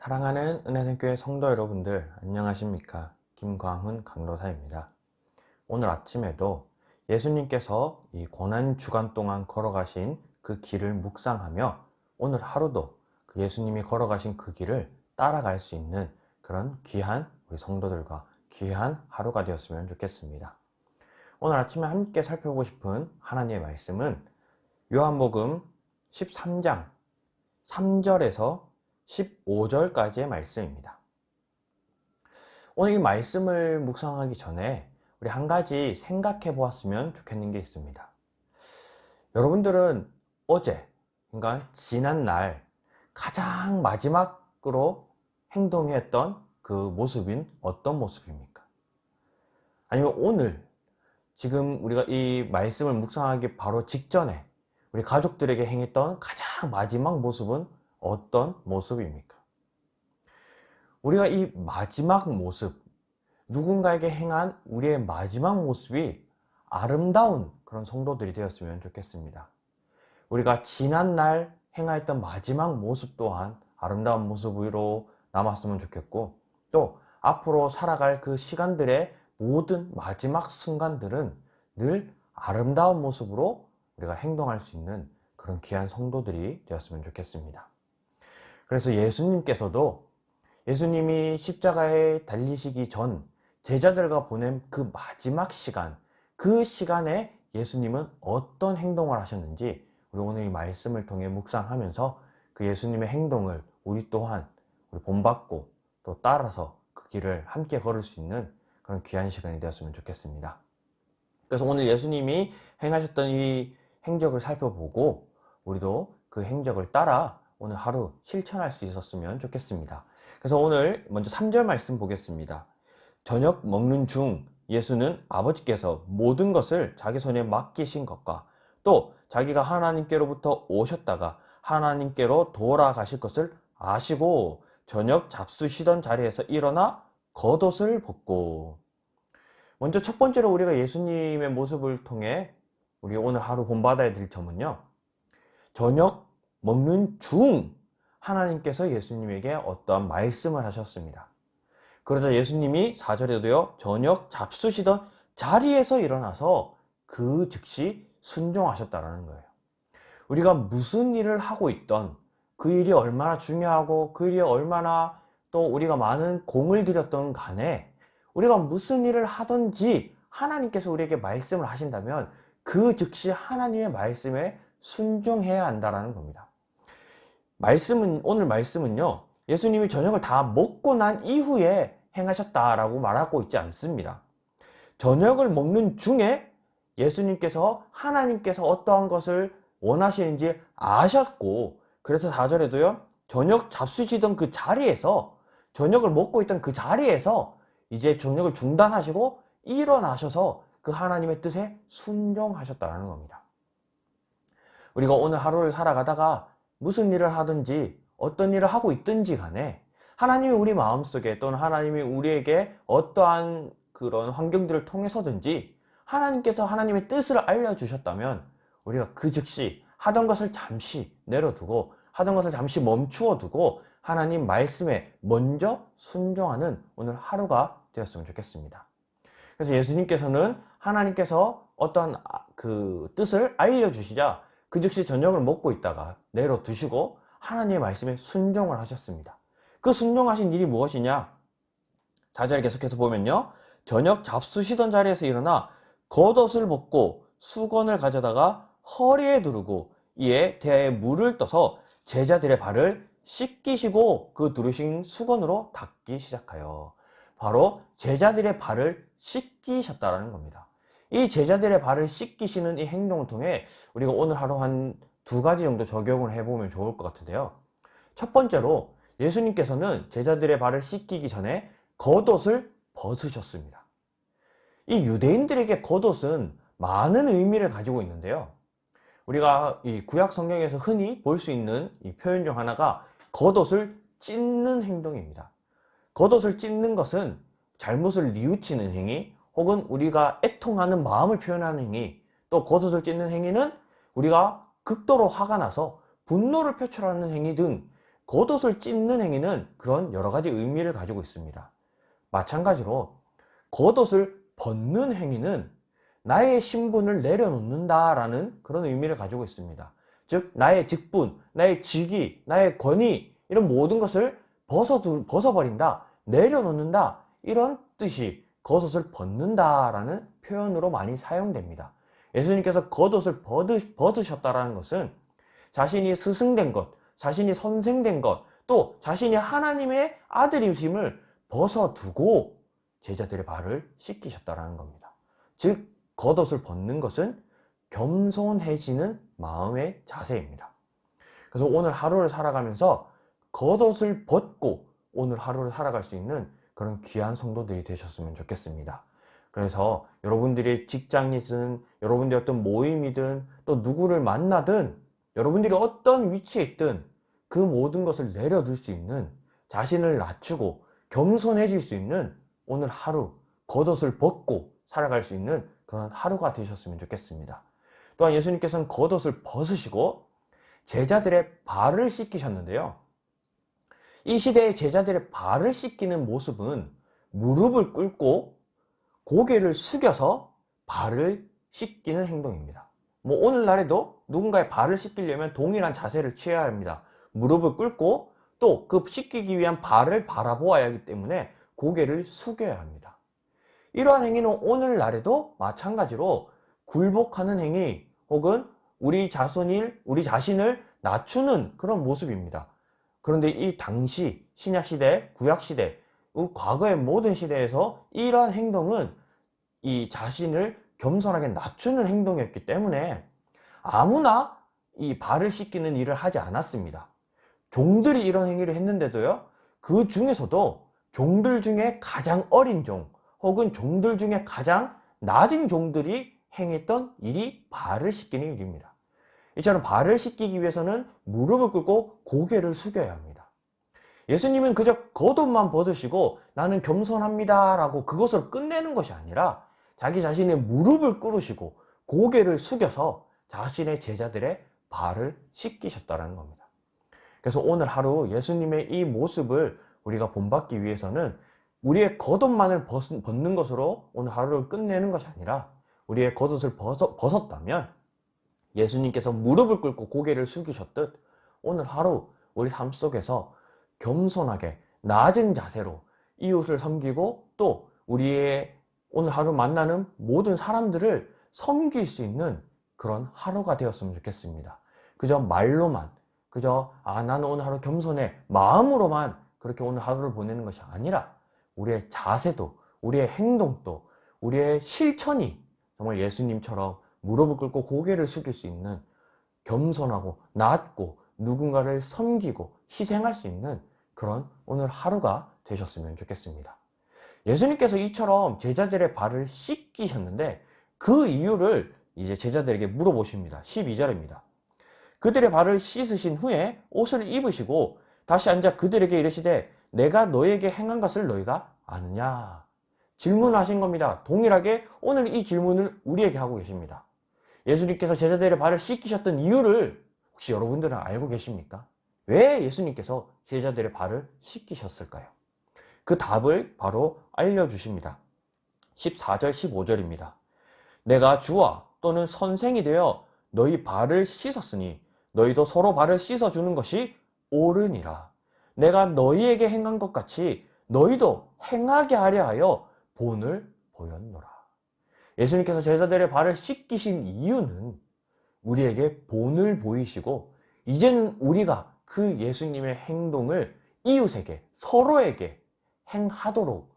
사랑하는 은혜생교회 성도 여러분들, 안녕하십니까? 김광훈 강도사입니다. 오늘 아침에도 예수님께서 이 고난주간 동안 걸어가신 그 길을 묵상하며 오늘 하루도 그 예수님이 걸어가신 그 길을 따라갈 수 있는 그런 귀한 우리 성도들과 귀한 하루가 되었으면 좋겠습니다. 오늘 아침에 함께 살펴보고 싶은 하나님의 말씀은 요한복음 13장 3절에서 15절까지의 말씀입니다. 오늘 이 말씀을 묵상하기 전에 우리 한 가지 생각해 보았으면 좋겠는 게 있습니다. 여러분들은 어제, 그러니까 지난 날 가장 마지막으로 행동했던 그 모습인 어떤 모습입니까? 아니면 오늘 지금 우리가 이 말씀을 묵상하기 바로 직전에 우리 가족들에게 행했던 가장 마지막 모습은 어떤 모습입니까? 우리가 이 마지막 모습, 누군가에게 행한 우리의 마지막 모습이 아름다운 그런 성도들이 되었으면 좋겠습니다. 우리가 지난날 행하였던 마지막 모습 또한 아름다운 모습으로 남았으면 좋겠고, 또 앞으로 살아갈 그 시간들의 모든 마지막 순간들은 늘 아름다운 모습으로 우리가 행동할 수 있는 그런 귀한 성도들이 되었으면 좋겠습니다. 그래서 예수님께서도 예수님이 십자가에 달리시기 전 제자들과 보낸 그 마지막 시간, 그 시간에 예수님은 어떤 행동을 하셨는지 우리 오늘 이 말씀을 통해 묵상하면서 그 예수님의 행동을 우리 또한 우리 본받고 또 따라서 그 길을 함께 걸을 수 있는 그런 귀한 시간이 되었으면 좋겠습니다. 그래서 오늘 예수님이 행하셨던 이 행적을 살펴보고 우리도 그 행적을 따라 오늘 하루 실천할 수 있었으면 좋겠습니다. 그래서 오늘 먼저 3절 말씀 보겠습니다. 저녁 먹는 중 예수는 아버지께서 모든 것을 자기 손에 맡기신 것과 또 자기가 하나님께로부터 오셨다가 하나님께로 돌아가실 것을 아시고 저녁 잡수시던 자리에서 일어나 겉옷을 벗고. 먼저 첫 번째로 우리가 예수님의 모습을 통해 우리 오늘 하루 본받아야 될 점은요, 저녁 먹는 중 하나님께서 예수님에게 어떠한 말씀을 하셨습니다. 그러자 예수님이 4절에도요, 저녁 잡수시던 자리에서 일어나서 그 즉시 순종하셨다라는 거예요. 우리가 무슨 일을 하고 있던, 그 일이 얼마나 중요하고 그 일이 얼마나 또 우리가 많은 공을 들였던 간에 우리가 무슨 일을 하든지 하나님께서 우리에게 말씀을 하신다면 그 즉시 하나님의 말씀에 순종해야 한다는 겁니다. 오늘 말씀은요, 예수님이 저녁을 다 먹고 난 이후에 행하셨다라고 말하고 있지 않습니다. 저녁을 먹는 중에 예수님께서 하나님께서 어떠한 것을 원하시는지 아셨고, 그래서 4절에도요, 저녁 잡수시던 그 자리에서, 저녁을 먹고 있던 그 자리에서 이제 저녁을 중단하시고 일어나셔서 그 하나님의 뜻에 순종하셨다는 겁니다. 우리가 오늘 하루를 살아가다가 무슨 일을 하든지 어떤 일을 하고 있든지 간에 하나님이 우리 마음속에 또는 하나님이 우리에게 어떠한 그런 환경들을 통해서든지 하나님께서 하나님의 뜻을 알려주셨다면 우리가 그 즉시 하던 것을 잠시 내려두고 하던 것을 잠시 멈추어 두고 하나님 말씀에 먼저 순종하는 오늘 하루가 되었으면 좋겠습니다. 그래서 예수님께서는 하나님께서 어떤 그 뜻을 알려주시자 그 즉시 저녁을 먹고 있다가 내려두시고 하나님의 말씀에 순종을 하셨습니다. 그 순종하신 일이 무엇이냐? 4절 계속해서 보면요, 저녁 잡수시던 자리에서 일어나 겉옷을 벗고 수건을 가져다가 허리에 두르고 이에 대야에 물을 떠서 제자들의 발을 씻기시고 그 두르신 수건으로 닦기 시작하여. 바로 제자들의 발을 씻기셨다라는 겁니다. 이 제자들의 발을 씻기시는 이 행동을 통해 우리가 오늘 하루 한 2가지 정도 적용을 해보면 좋을 것 같은데요. 첫 번째로 예수님께서는 제자들의 발을 씻기기 전에 겉옷을 벗으셨습니다. 이 유대인들에게 겉옷은 많은 의미를 가지고 있는데요. 우리가 이 구약 성경에서 흔히 볼 수 있는 이 표현 중 하나가 겉옷을 찢는 행동입니다. 겉옷을 찢는 것은 잘못을 뉘우치는 행위, 혹은 우리가 애통하는 마음을 표현하는 행위, 또 겉옷을 찢는 행위는 우리가 극도로 화가 나서 분노를 표출하는 행위 등 겉옷을 찢는 행위는 그런 여러 가지 의미를 가지고 있습니다. 마찬가지로 겉옷을 벗는 행위는 나의 신분을 내려놓는다라는 그런 의미를 가지고 있습니다. 즉 나의 직분, 나의 직위, 나의 권위 이런 모든 것을 벗어버린다, 내려놓는다 이런 뜻이 겉옷을 벗는다라는 표현으로 많이 사용됩니다. 예수님께서 겉옷을 벗으셨다라는 것은 자신이 스승된 것, 자신이 선생된 것, 또 자신이 하나님의 아들이심을 벗어두고 제자들의 발을 씻기셨다라는 겁니다. 즉 겉옷을 벗는 것은 겸손해지는 마음의 자세입니다. 그래서 오늘 하루를 살아가면서 겉옷을 벗고 오늘 하루를 살아갈 수 있는 그런 귀한 성도들이 되셨으면 좋겠습니다. 그래서 여러분들이 직장이든 여러분들이 어떤 모임이든 또 누구를 만나든 여러분들이 어떤 위치에 있든 그 모든 것을 내려둘 수 있는, 자신을 낮추고 겸손해질 수 있는 오늘 하루 겉옷을 벗고 살아갈 수 있는 그런 하루가 되셨으면 좋겠습니다. 또한 예수님께서는 겉옷을 벗으시고 제자들의 발을 씻기셨는데요. 이 시대의 제자들의 발을 씻기는 모습은 무릎을 꿇고 고개를 숙여서 발을 씻기는 행동입니다. 오늘날에도 누군가의 발을 씻기려면 동일한 자세를 취해야 합니다. 무릎을 꿇고 또 그 씻기기 위한 발을 바라보아야 하기 때문에 고개를 숙여야 합니다. 이러한 행위는 오늘날에도 마찬가지로 굴복하는 행위 혹은 우리 자신을 낮추는 그런 모습입니다. 그런데 이 당시 신약시대, 구약시대, 과거의 모든 시대에서 이러한 행동은 이 자신을 겸손하게 낮추는 행동이었기 때문에 아무나 이 발을 씻기는 일을 하지 않았습니다. 종들이 이런 행위를 했는데도요, 그 중에서도 종들 중에 가장 어린 종 혹은 종들 중에 가장 낮은 종들이 행했던 일이 발을 씻기는 일입니다. 이처럼 발을 씻기기 위해서는 무릎을 꿇고 고개를 숙여야 합니다. 예수님은 그저 겉옷만 벗으시고 나는 겸손합니다 라고 그것으로 끝내는 것이 아니라 자기 자신의 무릎을 꿇으시고 고개를 숙여서 자신의 제자들의 발을 씻기셨다는 겁니다. 그래서 오늘 하루 예수님의 이 모습을 우리가 본받기 위해서는 우리의 겉옷만을 벗는 것으로 오늘 하루를 끝내는 것이 아니라 우리의 겉옷을 벗었다면 예수님께서 무릎을 꿇고 고개를 숙이셨듯 오늘 하루 우리 삶 속에서 겸손하게 낮은 자세로 이웃을 섬기고 또 우리의 오늘 하루 만나는 모든 사람들을 섬길 수 있는 그런 하루가 되었으면 좋겠습니다. 그저 말로만, 그저 나는 오늘 하루 겸손해 마음으로만 그렇게 오늘 하루를 보내는 것이 아니라 우리의 자세도, 우리의 행동도, 우리의 실천이 정말 예수님처럼 무릎을 꿇고 고개를 숙일 수 있는 겸손하고 낮고 누군가를 섬기고 희생할 수 있는 그런 오늘 하루가 되셨으면 좋겠습니다. 예수님께서 이처럼 제자들의 발을 씻기셨는데 그 이유를 이제 제자들에게 물어보십니다. 12절입니다. 그들의 발을 씻으신 후에 옷을 입으시고 다시 앉아 그들에게 이르시되 내가 너에게 행한 것을 너희가 아느냐? 질문하신 겁니다. 동일하게 오늘 이 질문을 우리에게 하고 계십니다. 예수님께서 제자들의 발을 씻기셨던 이유를 혹시 여러분들은 알고 계십니까? 왜 예수님께서 제자들의 발을 씻기셨을까요? 그 답을 바로 알려주십니다. 14절, 15절입니다. 내가 주와 또는 선생이 되어 너희 발을 씻었으니 너희도 서로 발을 씻어주는 것이 옳으니라. 내가 너희에게 행한 것 같이 너희도 행하게 하려 하여 본을 보였노라. 예수님께서 제자들의 발을 씻기신 이유는 우리에게 본을 보이시고 이제는 우리가 그 예수님의 행동을 이웃에게, 서로에게 행하도록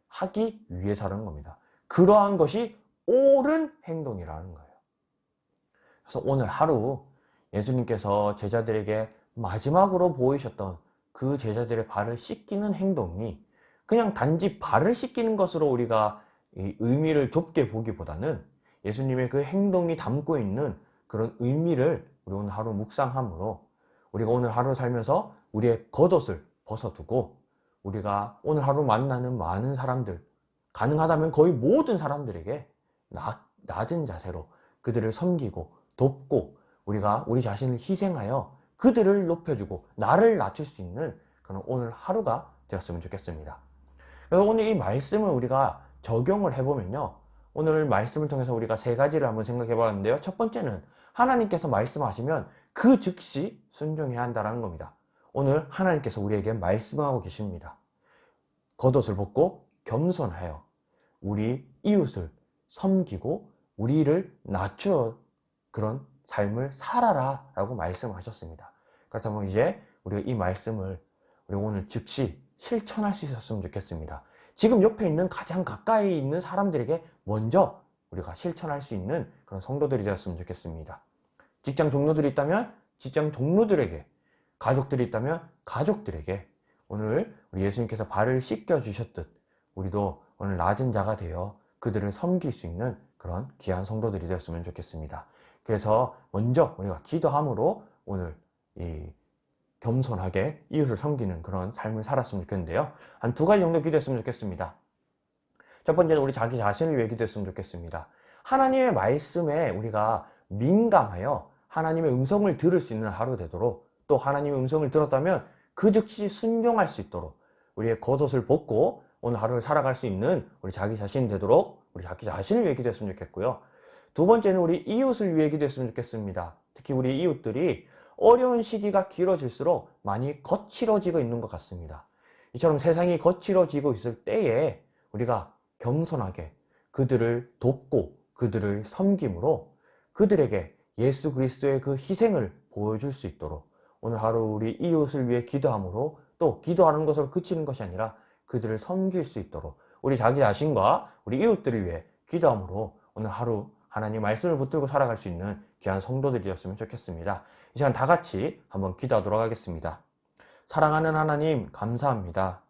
하기 위해서라는 겁니다. 그러한 것이 옳은 행동이라는 거예요. 그래서 오늘 하루 예수님께서 제자들에게 마지막으로 보이셨던 그 제자들의 발을 씻기는 행동이 그냥 단지 발을 씻기는 것으로 우리가 이 의미를 좁게 보기보다는 예수님의 그 행동이 담고 있는 그런 의미를 우리 오늘 하루 묵상함으로 우리가 오늘 하루 살면서 우리의 겉옷을 벗어두고 우리가 오늘 하루 만나는 많은 사람들, 가능하다면 거의 모든 사람들에게 낮은 자세로 그들을 섬기고 돕고 우리가 우리 자신을 희생하여 그들을 높여주고 나를 낮출 수 있는 그런 오늘 하루가 되었으면 좋겠습니다. 그래서 오늘 이 말씀을 우리가 적용을 해보면요, 오늘 말씀을 통해서 우리가 세 가지를 한번 생각해 봤는데요. 첫 번째는 하나님께서 말씀하시면 그 즉시 순종해야 한다는 겁니다. 오늘 하나님께서 우리에게 말씀하고 계십니다. 겉옷을 벗고 겸손하여 우리 이웃을 섬기고 우리를 낮추어 그런 삶을 살아라 라고 말씀하셨습니다. 그렇다면 이제 우리가 이 말씀을 우리 오늘 즉시 실천할 수 있었으면 좋겠습니다. 지금 옆에 있는 가장 가까이 있는 사람들에게 먼저 우리가 실천할 수 있는 그런 성도들이 되었으면 좋겠습니다. 직장 동료들이 있다면 직장 동료들에게, 가족들이 있다면 가족들에게 오늘 우리 예수님께서 발을 씻겨 주셨듯 우리도 오늘 낮은 자가 되어 그들을 섬길 수 있는 그런 귀한 성도들이 되었으면 좋겠습니다. 그래서 먼저 우리가 기도함으로 오늘 이 겸손하게 이웃을 섬기는 그런 삶을 살았으면 좋겠는데요. 한 두 가지 정도 기도했으면 좋겠습니다. 첫 번째는 우리 자기 자신을 위해 기도했으면 좋겠습니다. 하나님의 말씀에 우리가 민감하여 하나님의 음성을 들을 수 있는 하루 되도록, 또 하나님의 음성을 들었다면 그 즉시 순종할 수 있도록 우리의 겉옷을 벗고 오늘 하루를 살아갈 수 있는 우리 자기 자신 되도록 우리 자기 자신을 위해 기도했으면 좋겠고요. 두 번째는 우리 이웃을 위해 기도했으면 좋겠습니다. 특히 우리 이웃들이 어려운 시기가 길어질수록 많이 거칠어지고 있는 것 같습니다. 이처럼 세상이 거칠어지고 있을 때에 우리가 겸손하게 그들을 돕고 그들을 섬김으로 그들에게 예수 그리스도의 그 희생을 보여줄 수 있도록 오늘 하루 우리 이웃을 위해 기도함으로, 또 기도하는 것으로 그치는 것이 아니라 그들을 섬길 수 있도록 우리 자기 자신과 우리 이웃들을 위해 기도함으로 오늘 하루 하나님 말씀을 붙들고 살아갈 수 있는 귀한 성도들이 되었으면 좋겠습니다. 이 시간 다 같이 한번 기도하도록 하겠습니다. 사랑하는 하나님, 감사합니다.